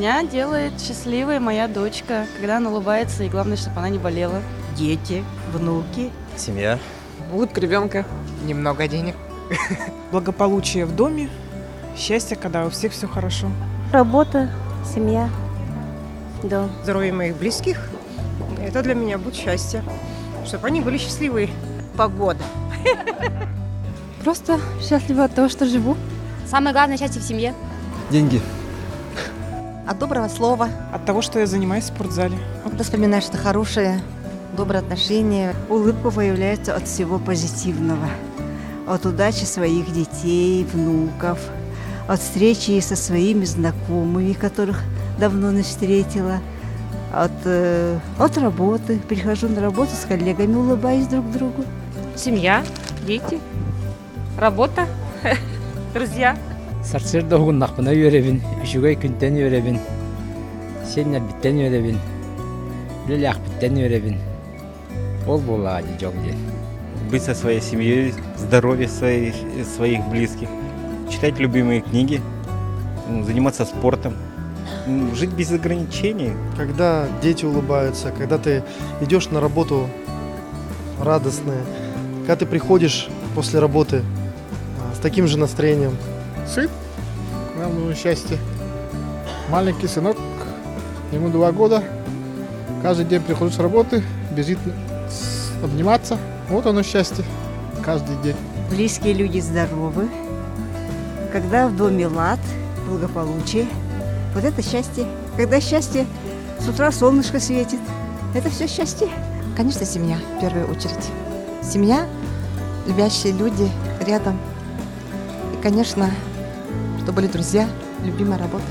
Меня делает счастливой моя дочка, когда она улыбается, и главное, чтобы она не болела. Дети, внуки. Семья. Улыбка ребенка. Немного денег. Благополучие в доме. Счастье, когда у всех все хорошо. Работа, семья, дом. Здоровье моих близких. Это для меня будет счастье. Чтобы они были счастливы. Погода. Просто счастлива от того, что живу. Самое главное счастье в семье. Деньги. От доброго слова. От того, что я занимаюсь в спортзале. Когда вспоминаешь что хорошее, добрые отношения. Улыбка появляется от всего позитивного. От удачи своих детей, внуков. От встречи со своими знакомыми, которых давно не встретила. От работы. Прихожу на работу с коллегами, улыбаюсь друг другу. Семья, дети, работа, друзья. Сарсырда хугуннахпына үйребин, үшүгөй күнтен үйребин, сенья биттен үйребин, лелях биттен үйребин. Ол боллага же жок же. Быть со своей семьей, здоровье своих близких, читать любимые книги, заниматься спортом, жить без ограничений. Когда дети улыбаются, когда ты идешь на работу радостная, когда ты приходишь после работы с таким же настроением. Сын, нам нужно счастье. Маленький сынок, ему 2 года. Каждый день приходит с работы, бежит обниматься. Вот оно счастье. Каждый день. Близкие люди здоровы. Когда в доме лад, благополучие. Вот это счастье. Когда счастье, с утра солнышко светит. Это все счастье. Конечно, семья в первую очередь. Семья, любящие люди рядом. И, конечно, чтобы были друзья, любимая работа.